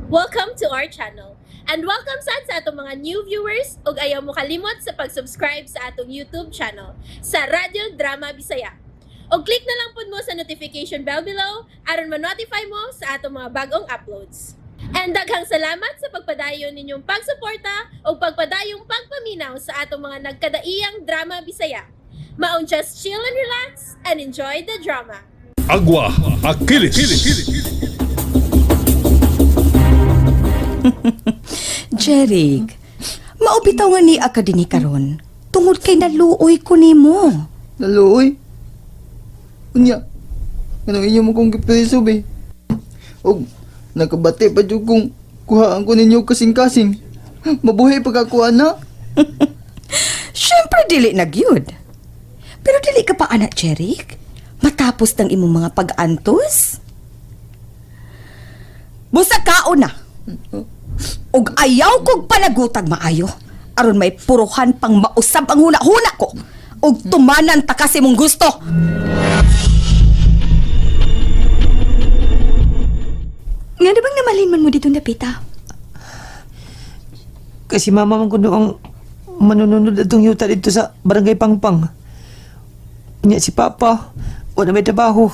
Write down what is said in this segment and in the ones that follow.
Welcome to our channel. And welcome sa atong mga new viewers ug ayaw mo kalimot sa pag-subscribe sa atong YouTube channel sa Radio Drama Bisaya. O click na lang pud mo sa notification bell below aron ma-notify mo sa atong mga bagong uploads. And daghang salamat sa pagpadayon ninyong pagsuporta o pagpadayong pagpaminaw sa atong mga nagkadaiyang Drama Bisaya. Maong just chill and relax and enjoy the drama. Agwa Akilis. Jeric, maubitaw nga ni ka din karon. Tungod kay naluoy ko nimo. Naluoy? Unya, ano inyo mo kong gipreso, be? O, nakabate pa dyan kung kuhaan ko ninyo kasing-kasing. Mabuhay pagkakuha na. Siyempre dili na gyud. Pero dili ka pa anak, Jeric. Matapos ng imong mga pag-antos. Busa kaon na. Ug ayaw kog panagutag maayo. Aron may puruhan pang mausab ang huna-huna ko. Ug tumanan ta kasi mong gusto. Nga na bang namalinman mo dito napita? Kasi mama man kuno ang manununod atong yuta dito sa barangay Pangpang. Unya si Papa, wala may trabaho.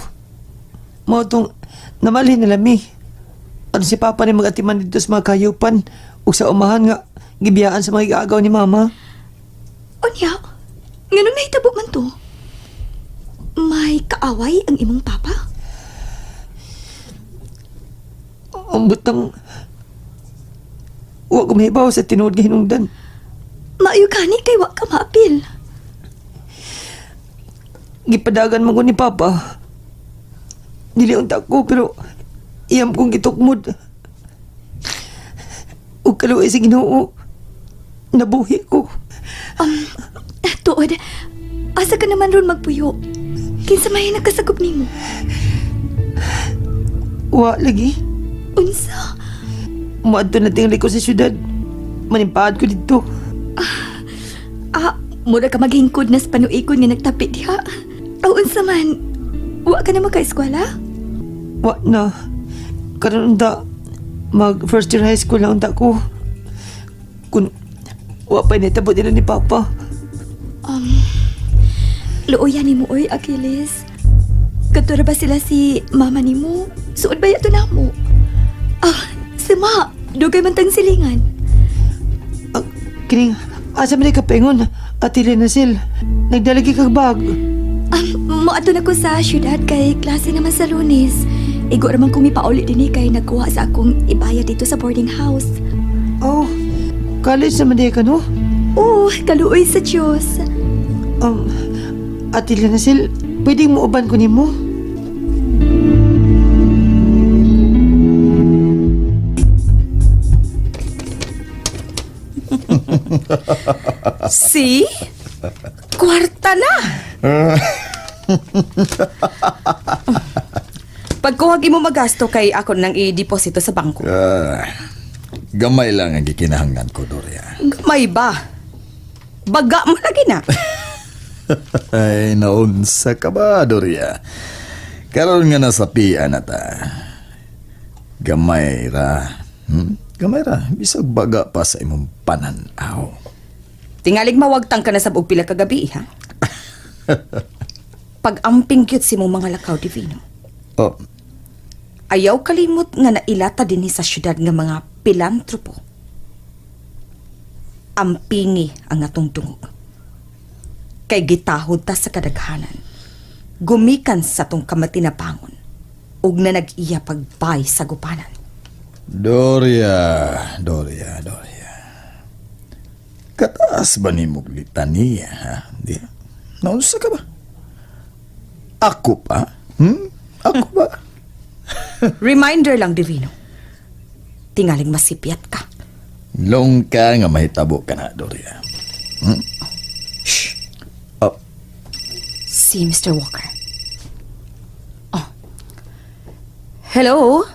Mao tong namalhin na lami. Ano si Papa ni mag-atiman dito sa mga kayupan ug sa umahan nga gibiyaan sa mga igaagaw ni Mama. Unya, nga nung nahitabo man to, may kaaway ang imong papa? Ang butang wa ko mahibaw sa tinuod nga hinungdan. Maayo kani kay wa ka maapil. Gipadagan mo ko ni Papa. Dili unta ko pero iyam kong gitukmod. Ug kaluoy sa Ginoo, nabuhi ko. Tuod, asa ka naman ron magpuyo? Kinsa may nakasagop nimo? Wa lagi. Unsa? Muadto na tingli ko sa syudad. Manimpaad ko dito. Mura ka maghingkod na sa panuikon nga nagtapit diha. Unsa man? Wa ka na maka-eskwela? Wa na. Karon unta mag first year high school lang unta ko. Kun wa pa nitabo nila ni Papa. Luoyan ni mo, oy, Achilles. Katura ba sila si mama ni mo? Suod ba yato na mo? Sama, dugay man tang silingan. Kining asa man ka pengon? Atili na sil. Nagdalagi kag bag. Moato na ko sa syudad kay klase naman sa Lunes. Igo raman kung mipauli din kay nagkuha sa akong ibayad dito sa boarding house. Oh, college naman di ka, no? Kaluoy sa Diyos. Atili na sil. Pwedeng mo uban ko ni mo? See? Kwarta na. Pagkuhag imo magasto kay ako nang i-deposito sa bangko. Gamay lang ang gikinahanglan ko, Doria. Gamay ba? Baga mo lagi na. Ay, naunsa ka ba, Doria? Karon nga nasapian na ta. Gamay ra. Gamay ra. Bisag baga pa sa imong pananaw. Tingalig mawagtang ka na sa pila kagabi, ha? Pag-amping cute si mong mga lakaw, Divino. Oh, Ayaw kalimot nga nailata din sa syudad nga mga pilantropo. Ampingi ang atong tungog. Kay gitahod ta sa kadaghanan. Gumikan sa tong kamatinapangon. Ug na nag-iya pagbay sa gupanan. Doria. Kataas ba ni mong litaniya, ha? Di? Naunsa ka ba? Ako pa? Ako ba? Reminder lang, Divino. Tingaling masipyat ka. Long ka nga mahitabo ka na, Doria. Shh! Oh, Si Mr. Walker. Oh. Hello?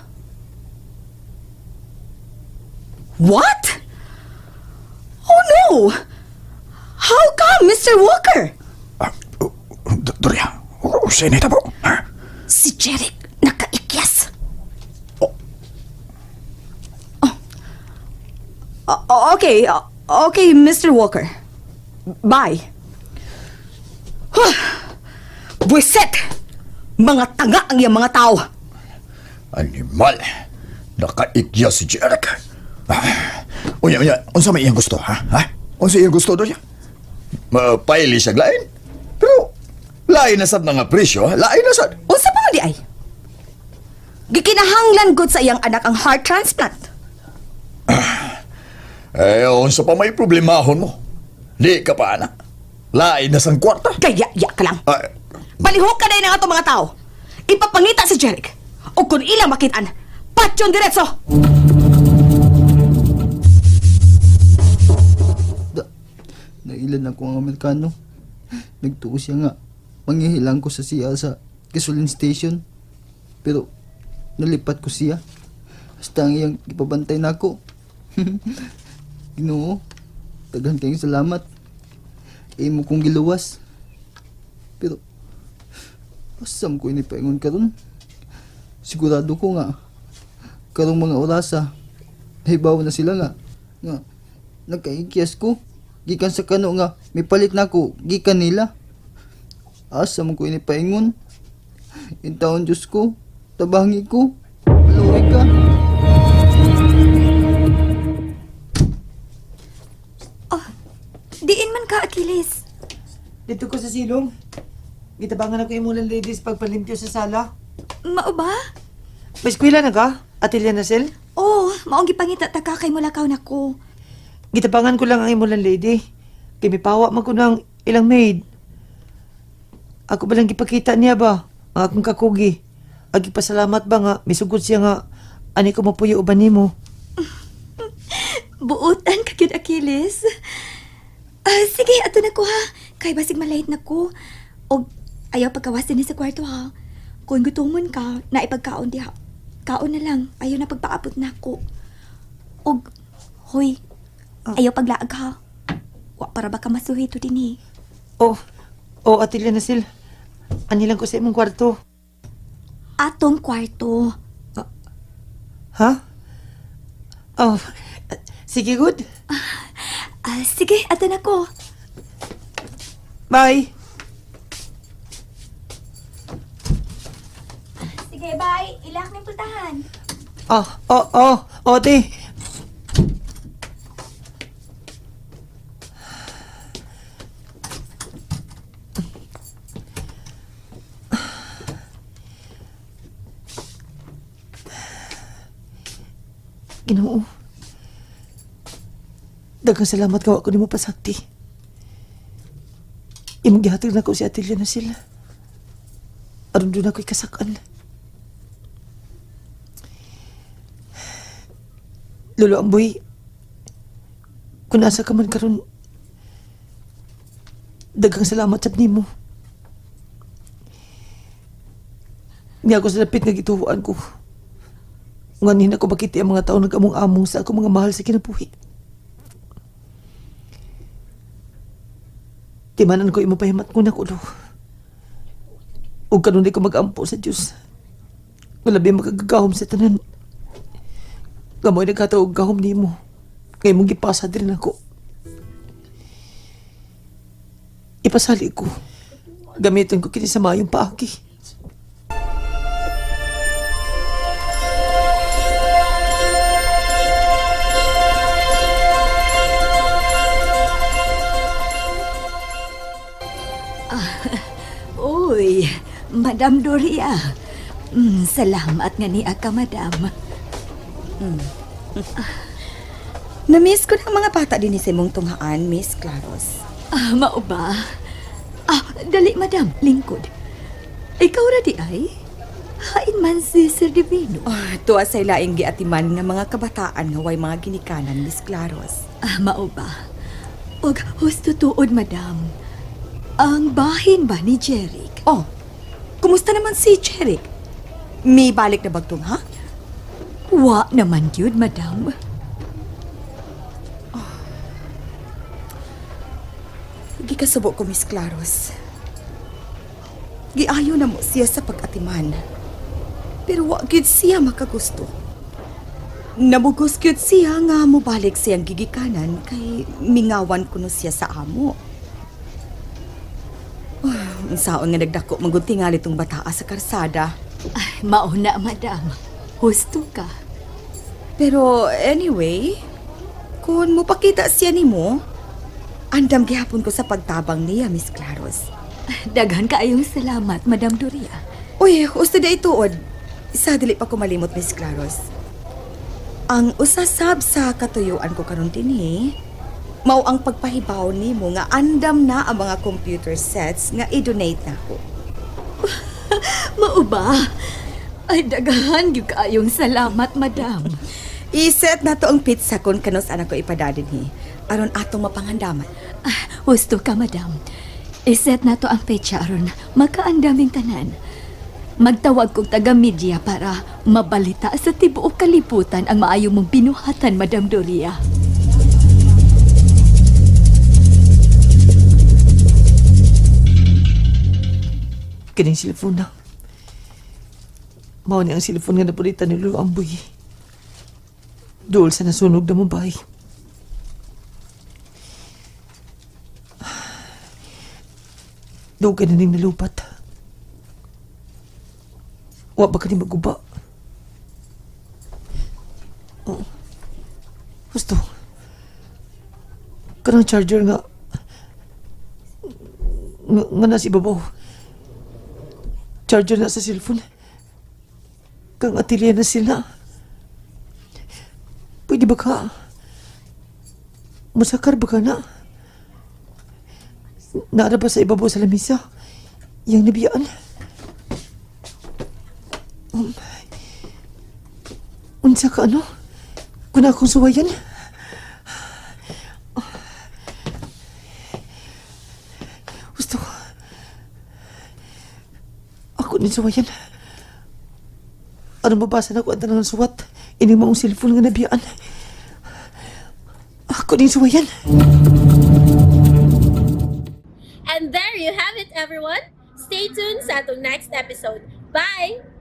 What? Oh no! How come, Mr. Walker? Doria, usay na itabo. Si Jeric Okay, Mr. Walker. Bye. Buiset! Mga tanga ang iyang mga tao. Animal. Nakaikya si Jeric. Unya, unsa may iyang gusto, ha? Unsa iyang gusto doon niya? Mapaili siya lain. Pero, lain na sad nga presyo, ha? Lain na sad. Unsa pa nga di ay? Gikinahanglan gud sa iyang anak ang heart transplant. Unsa pa may problemahon mo? Di ka pa, anak. Lain na sang kwarta. Kaya ka lang. Ah, Palihok ka na nga itong mga tao. Ipapangita si Jeric. O kung ilang makitaan, patyon diretso. Nailan ako ang Amerikano. Nagtuo siya nga. Manghihilang ko sa siya sa gasoline station. Pero nalipat ko siya. Hasta ang iyang ipabantay na ako. Ginoo, daghan kayong salamat. Imo kong giluwas. Pero asam ko ini paingon karon. Sigurado ko nga karong mga orasa nahibaw na sila nga nagkaikyas ko gikan sa kano nga may palit na ko gikan nila. Asam ko ini paingon. In taon Diyos ko, tabangi ko. Maluwi ka. Diin man ka, Achilles. Dito ko sa silong. Gitabangan ako yung mulan ladies pagpalimpyo sa sala. Mao ba? May eskwela na ka? Atelier na sel? Oh, maong gipangita ta ka kay mulakaw nako. Gitabangan ko lang ang imulan lady. Kay may pawa man ko ng ilang maid. Ako ba lang gipakita niya ba? Ang akong kakugi. Agi pasalamat ba nga, misugod siya nga, ani ko mapuyo uban nimo. Buotan ka gyud, Achilles. Sige, ato na ko ha. Kay basig malait na ko. Og ayaw pagkawasin ni sa kwarto ha. Kung gutumon ka, naipagkaon diha. Kaon na lang, ayaw na pagpaabot na ko. Og, hoy, ayaw paglaag ha. Wa para baka masuhito din eh. Oh, atelier na sil. Ani lang ko sa imong kwarto. Atong kwarto. Ha? Oh, sige good. Sige, ato na ko. Bye. Sige, bye. Ilak ng pultahan. Te. Ginoo. Daghang salamat kawa ko nimo pasakti. Imong gihatag na ko si Atelier na sila. Aron doon ako'y kasakan. Lolo Amboy, kung nasa ka man karon, daghang salamat sa nimo. Niya ako sa lapit nga gituhuan ko. Nganin ako makiti ang mga tao nag-among-among sa ako mga mahal sa kinabuhi. Timanan ko imo pahimat ko na kulo. Huwag ka nun di ko mag-ampo sa Diyos. Walabi magagagahom sa tanan. Kamoy nagkataog gahom ni mo. Ngayon mong gipasa din ako. Ipasali ko. Gamitin ko kini sa mayong paagi. Uy, Madam Doria. Salamat nga ni ka, Madam. Na-miss ko ng mga bata din sa imong tunghaan, Miss Claros. Mao ba? Dali, Madam. Lingkod. Ikaw ra di ay? Hain man si Sir Divino. Tuwa sa ilaing giatiman nga mga kabataan nga way mga ginikanan, Miss Claros. Mao ba? Og husto tuod, Madam. Ang bahin ba ni Jeric? Oh, kumusta naman si Jeric? May balik na bagtong, ha? Wa naman yun, Madam. Gikasubo ko, Miss Claros. Giayo na mo siya sa pag-atiman. Pero wa gid siya makagusto. Namugos gyud siya nga mobalik siyang gigikanan kay mingawan kuno siya sa amo. Unsaon nga nagdako maguntingal itong bataa sa karsada. Ay, mauna, madam. Husto ka. Pero anyway, kung mupakita siya nimo, andam gihapon ko sa pagtabang niya, Miss Claros. Daghan kaayong salamat, Madam Doria. Uy, usta da ituod. Isa dili pa ko malimot, Miss Claros. Ang usasab sa katuyuan ko karon dinhi, mao ang pagpahibaw nimo nga andam na ang mga computer sets nga i-donate nako. Mao ba? Ay, daghan gyud kaayong salamat, madam. I-set na to ang pizza kon kanos anak ko ipadadin hi. Aron atong mapangandaman. Husto ka, madam. Iset na to ang petsa aron makaandaming tanan. Magtawag kong taga-media para mabalita sa tibuok kaliputan ang maayo mong binuhatan, Madam Doria. Kining cellphone na. Mao ni ang cellphone nga napulitan ni Lolo Amboy. Dool sa nasunog na mabay. Doon ka na ning nalupat. Wa ba ka ni maguba? Oh. Gusto. Kanang charger nga nasa ibabaw. Charger na sa cellphone. Kang atelier na sila. Pwede ba ka? Masakar ba ka na? Naara ba sa ibabaw sa lamisa? Yang nabiyaan? Unsa ka ano? Kuna akong suwayan? Gusto ko. Ako ni suwayan. Ano mabasa na ko ang tanang suwat? Ini maong cellphone nga nabiyaan. Ako ni suwayan. And there you have it, everyone. Stay tuned sa atong next episode. Bye!